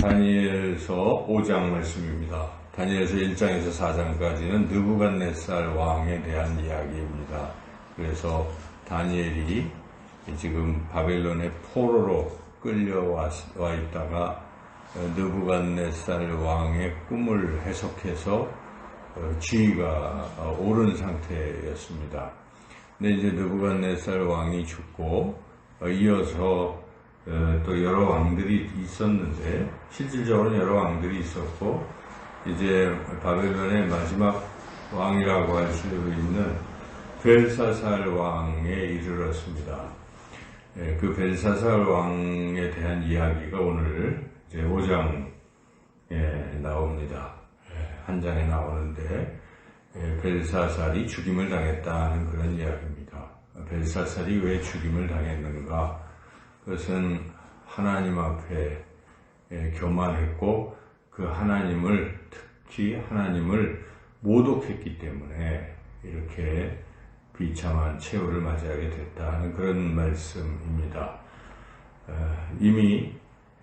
다니엘서 5장 말씀입니다. 다니엘서 1장에서 4장까지는 느부갓네살 왕에 대한 이야기입니다. 그래서 다니엘이 지금 바벨론의 포로로 끌려와 있다가 느부갓네살 왕의 꿈을 해석해서 지위가 오른 상태였습니다. 근데 이제 느부갓네살 왕이 죽고 이어서 또 여러 왕들이 있었는데, 실질적으로 여러 왕들이 있었고, 이제 바벨론의 마지막 왕이라고 할 수 있는 벨사살 왕에 이르렀습니다. 그 벨사살 왕에 대한 이야기가 오늘 이제 5장에 나옵니다. 한 장에 나오는데, 벨사살이 죽임을 당했다는 그런 이야기입니다. 벨사살이 왜 죽임을 당했는가? 그것은 하나님 앞에 교만했고, 그 하나님을, 특히 하나님을 모독했기 때문에 이렇게 비참한 최후를 맞이하게 됐다는 그런 말씀입니다. 이미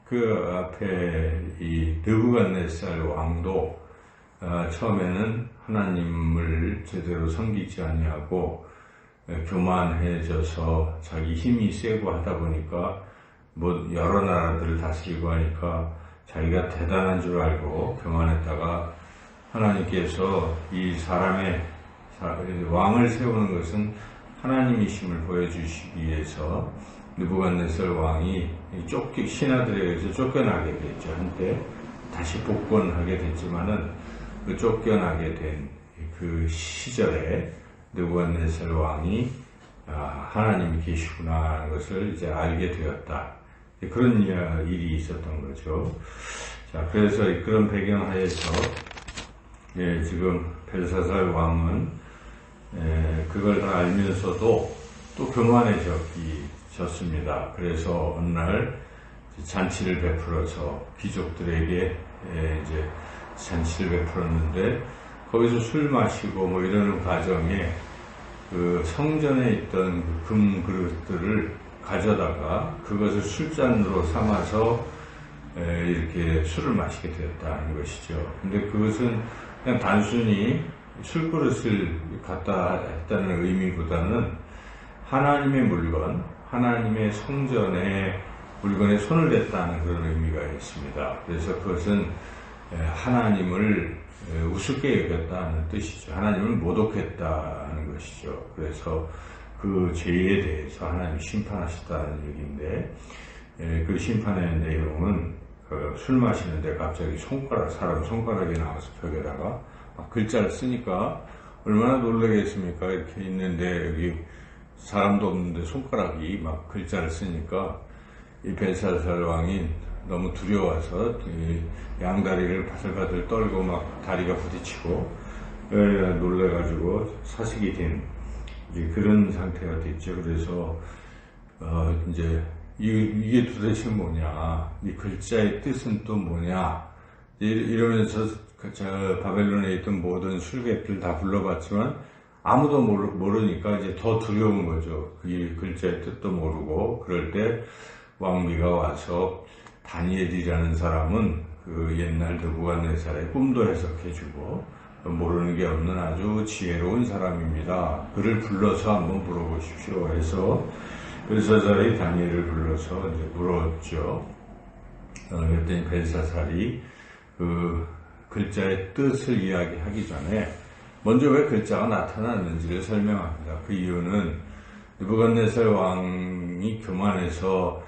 그 앞에 이 느부갓네살 왕도 처음에는 하나님을 제대로 섬기지 아니하고 교만해져서 자기 힘이 세고 하다 보니까 여러 나라들을 다스리고 하니까 자기가 대단한 줄 알고 교만했다가 하나님께서 이 사람의 왕을 세우는 것은 하나님이심을 보여주시기 위해서 느부갓네살 왕이 신하들에 의해서 쫓겨나게 됐죠. 한때 다시 복권하게 됐지만은 그 쫓겨나게 된 그 시절에 느부갓네살 왕이 하나님이 계시구나 하는 것을 이제 알게 되었다. 그런 일이 있었던 거죠. 자, 그래서 그런 배경하에서 지금 벨사살 왕은 그걸 다 알면서도 또 교만해졌습니다. 그래서 어느 날 잔치를 베풀어서 귀족들에게 이제 잔치를 베풀었는데, 거기서 술 마시고 이러는 과정에 그 성전에 있던 그 금 그릇들을 가져다가 그것을 술잔으로 삼아서 이렇게 술을 마시게 되었다는 것이죠. 근데 그것은 그냥 단순히 술그릇을 갖다 했다는 의미보다는 하나님의 물건, 하나님의 성전의 물건에 손을 댔다는 그런 의미가 있습니다. 그래서 그것은 하나님을 우습게 여겼다는 뜻이죠. 하나님을 모독했다는 것이죠. 그래서 그 죄에 대해서 하나님이 심판하셨다는 얘기인데, 그 심판의 내용은 술 마시는데 갑자기 사람 손가락이 나와서 벽에다가 막 글자를 쓰니까 얼마나 놀라겠습니까? 이렇게 있는데 여기 사람도 없는데 손가락이 막 글자를 쓰니까 이 벨사살 왕이 너무 두려워서 양다리를 바들바들 떨고 막 다리가 부딪히고 놀래가지고 사식이 된 그런 상태가 됐죠. 그래서 이제 이게 도대체 뭐냐, 이 글자의 뜻은 또 뭐냐, 이러면서 바벨론에 있던 모든 술객들 다 불러봤지만 아무도 모르니까 이제 더 두려운 거죠. 이 글자의 뜻도 모르고. 그럴 때 왕비가 와서 다니엘이라는 사람은 그 옛날 느부갓네살의 꿈도 해석해주고 모르는 게 없는 아주 지혜로운 사람입니다. 그를 불러서 한번 물어보십시오 해서 벨사살이 다니엘을 불러서 이제 물었죠. 그랬더니 벨사살이 그 글자의 뜻을 이야기하기 전에 먼저 왜 글자가 나타났는지를 설명합니다. 그 이유는 느부갓네살 왕이 교만해서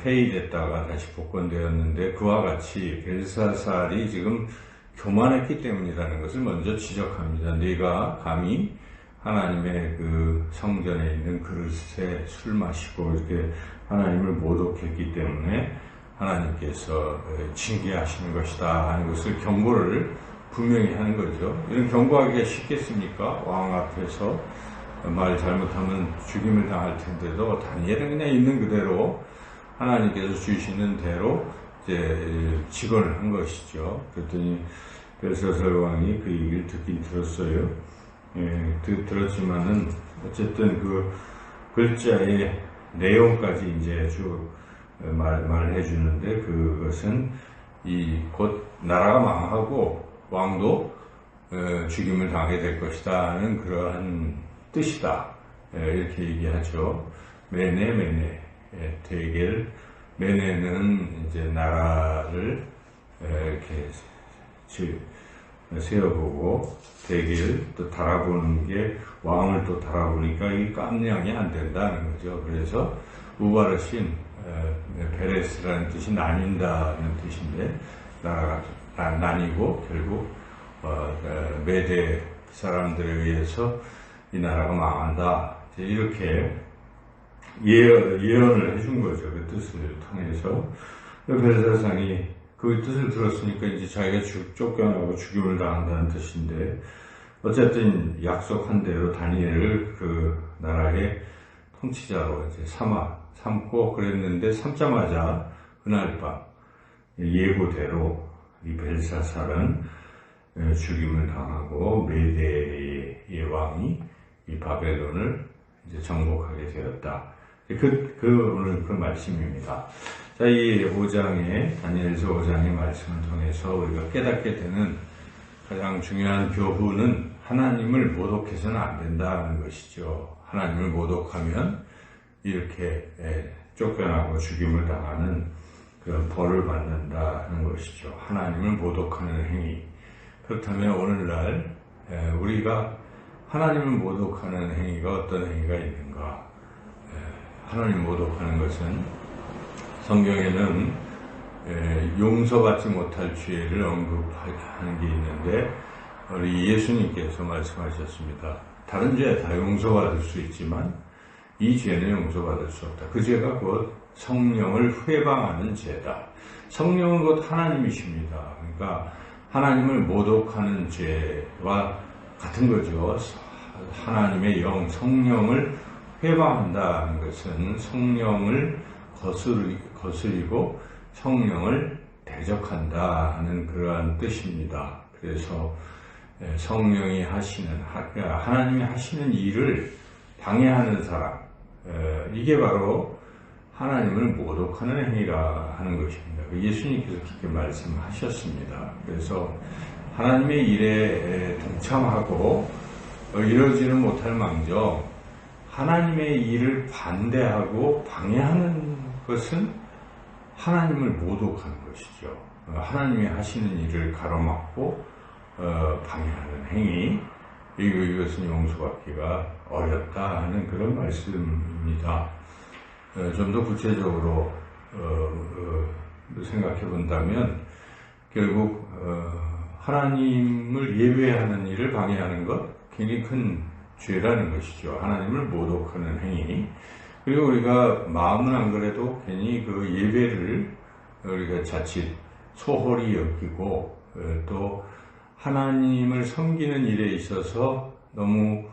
폐위됐다가 다시 복권되었는데, 그와 같이 벨사살이 지금 교만했기 때문이라는 것을 먼저 지적합니다. 네가 감히 하나님의 그 성전에 있는 그릇에 술 마시고 이렇게 하나님을 모독했기 때문에 하나님께서 징계하시는 것이다 하는 것을 경고를 분명히 하는 거죠. 이런 경고하기가 쉽겠습니까? 왕 앞에서 말 잘못하면 죽임을 당할 텐데도 다니엘은 그냥 있는 그대로 하나님께서 주시는 대로 이제 직언을 한 것이죠. 그랬더니 벨사살 왕이 그 얘기를 듣긴 들었어요. 들었지만은 어쨌든 그 글자의 내용까지 이제 쭉 말을 해주는데, 그것은 곧 나라가 망하고 왕도 죽임을 당하게 될 것이다 하는 그러한 뜻이다. 이렇게 얘기하죠. 메네. 대겔. 메네는 이제 나라를 이렇게 세워보고, 대겔 또 달아보는 게 왕을 또 달아보니까 이 깜냥이 안 된다는 거죠. 그래서 우바르신 베레스라는 뜻이 나뉜다는 뜻인데, 나라가 나뉘고 결국 메대 사람들에 의해서 이 나라가 망한다. 이렇게 예언을 해준 거죠. 그 뜻을 통해서. 벨사상이 그 뜻을 들었으니까 이제 자기가 쫓겨나고 죽임을 당한다는 뜻인데, 어쨌든 약속한 대로 다니엘을 그 나라의 통치자로 이제 삼고 그랬는데, 삼자마자 그날 밤 예고대로 이 벨사살은 죽임을 당하고 메대의 왕이 이 바벨론을 이제 정복하게 되었다. 오늘 그 말씀입니다. 자, 이 5장의, 다니엘서 5장의 말씀을 통해서 우리가 깨닫게 되는 가장 중요한 교훈은 하나님을 모독해서는 안 된다는 것이죠. 하나님을 모독하면 이렇게 쫓겨나고 죽임을 당하는 그런 벌을 받는다는 것이죠. 하나님을 모독하는 행위. 그렇다면 오늘날 우리가 하나님을 모독하는 행위가 어떤 행위가 있는가? 하나님 모독하는 것은 성경에는 용서받지 못할 죄를 언급하는 게 있는데, 우리 예수님께서 말씀하셨습니다. 다른 죄 다 용서받을 수 있지만 이 죄는 용서받을 수 없다. 그 죄가 곧 성령을 회방하는 죄다. 성령은 곧 하나님이십니다. 그러니까 하나님을 모독하는 죄와 같은 거죠. 하나님의 영, 성령을 회방한다는 것은 성령을 거스리고 성령을 대적한다 하는 그러한 뜻입니다. 그래서 성령이 하나님이 하시는 일을 방해하는 사람, 이게 바로 하나님을 모독하는 행위라 하는 것입니다. 예수님께서 그렇게 말씀하셨습니다. 그래서 하나님의 일에 동참하고 이루어지는 못할 망정 하나님의 일을 반대하고 방해하는 것은 하나님을 모독하는 것이죠. 하나님이 하시는 일을 가로막고 방해하는 행위, 이것은 용서받기가 어렵다 하는 그런 말씀입니다. 좀 더 구체적으로 생각해 본다면 결국 하나님을 예배하는 일을 방해하는 것, 굉장히 큰 죄라는 것이죠. 하나님을 모독하는 행위. 그리고 우리가 마음은 안 그래도 괜히 그 예배를 우리가 자칫 소홀히 여기고 또 하나님을 섬기는 일에 있어서 너무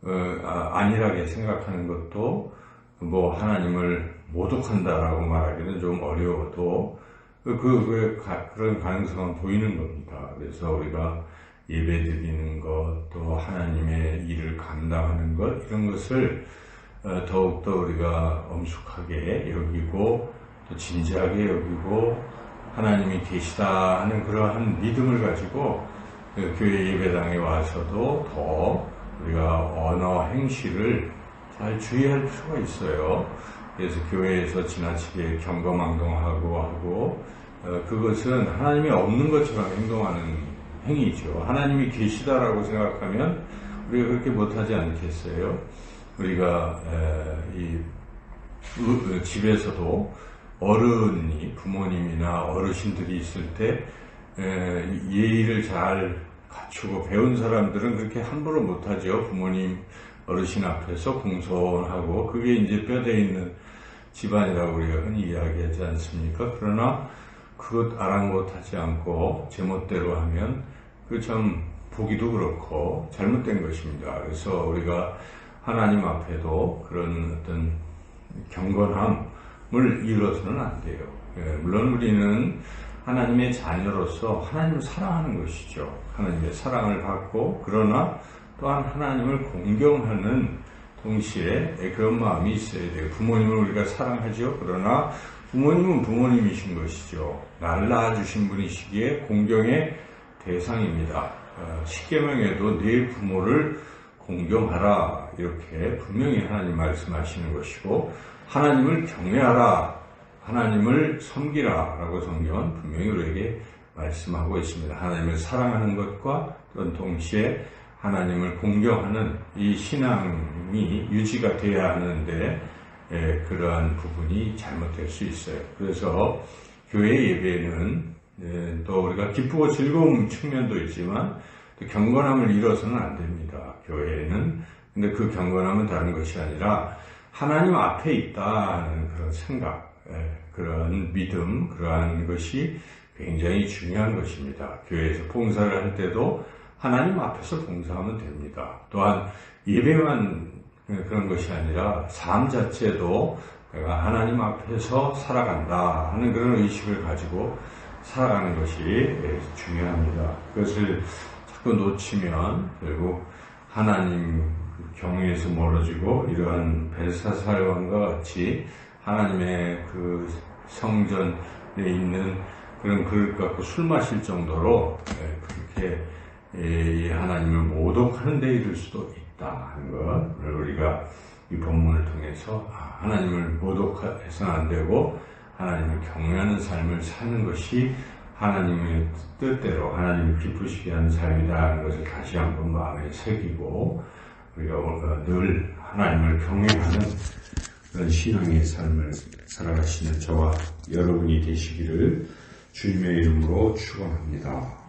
안일하게 생각하는 것도 뭐 하나님을 모독한다라고 말하기는 좀 어려워도 그런 가능성은 보이는 겁니다. 그래서 우리가 예배 드리는 것, 또 하나님의 일을 감당하는 것, 이런 것을 더욱더 우리가 엄숙하게 여기고 또 진지하게 여기고 하나님이 계시다 하는 그러한 믿음을 가지고 교회 예배당에 와서도 더 우리가 언어 행실을 잘 주의할 필요가 있어요. 그래서 교회에서 지나치게 경거망동하고 그것은 하나님이 없는 것처럼 행동하는 행위죠. 하나님이 계시다라고 생각하면 우리가 그렇게 못하지 않겠어요? 우리가 집에서도 어른이, 부모님이나 어르신들이 있을 때 예의를 잘 갖추고 배운 사람들은 그렇게 함부로 못하죠. 부모님, 어르신 앞에서 공손하고 그게 이제 뼈대 있는 집안이라고 우리가 흔히 이야기하지 않습니까? 그러나 그것 아랑곳하지 않고 제멋대로 하면 그 참 보기도 그렇고 잘못된 것입니다. 그래서 우리가 하나님 앞에도 그런 어떤 경건함을 잃어서는 안 돼요. 물론 우리는 하나님의 자녀로서 하나님을 사랑하는 것이죠. 하나님의 사랑을 받고 그러나 또한 하나님을 공경하는 동시에 그런 마음이 있어야 돼요. 부모님을 우리가 사랑하죠. 그러나 부모님은 부모님이신 것이죠. 나를 낳아주신 분이시기에 공경의 대상입니다. 십계명에도 네 부모를 공경하라 이렇게 분명히 하나님 말씀하시는 것이고, 하나님을 경외하라, 하나님을 섬기라 라고 성경은 분명히 우리에게 말씀하고 있습니다. 하나님을 사랑하는 것과 또한 동시에 하나님을 공경하는 이 신앙이 유지가 돼야 하는데 그러한 부분이 잘못될 수 있어요. 그래서 교회 예배는 또 우리가 기쁘고 즐거운 측면도 있지만 또 경건함을 잃어서는 안 됩니다. 교회에는. 근데 그 경건함은 다른 것이 아니라 하나님 앞에 있다는 그런 생각, 그런 믿음, 그러한 것이 굉장히 중요한 것입니다. 교회에서 봉사를 할 때도 하나님 앞에서 봉사하면 됩니다. 또한 예배만 그런 것이 아니라 삶 자체도 내가 하나님 앞에서 살아간다 하는 그런 의식을 가지고 살아가는 것이 중요합니다. 그것을 자꾸 놓치면 결국 하나님 경외에서 멀어지고 이러한 벨사살왕과 같이 하나님의 그 성전에 있는 그런 그릇 갖고 술 마실 정도로 그렇게 하나님을 모독하는 데 이를 수도 있다 하는 것을 우리가 이 본문을 통해서 하나님을 모독해서는 안 되고 하나님을 경외하는 삶을 사는 것이 하나님의 뜻대로 하나님을 기쁘시게 하는 삶이다 하는 것을 다시 한번 마음에 새기고 우리가 늘 하나님을 경외하는 그런 신앙의 삶을 살아가시는 저와 여러분이 되시기를 주님의 이름으로 축원합니다.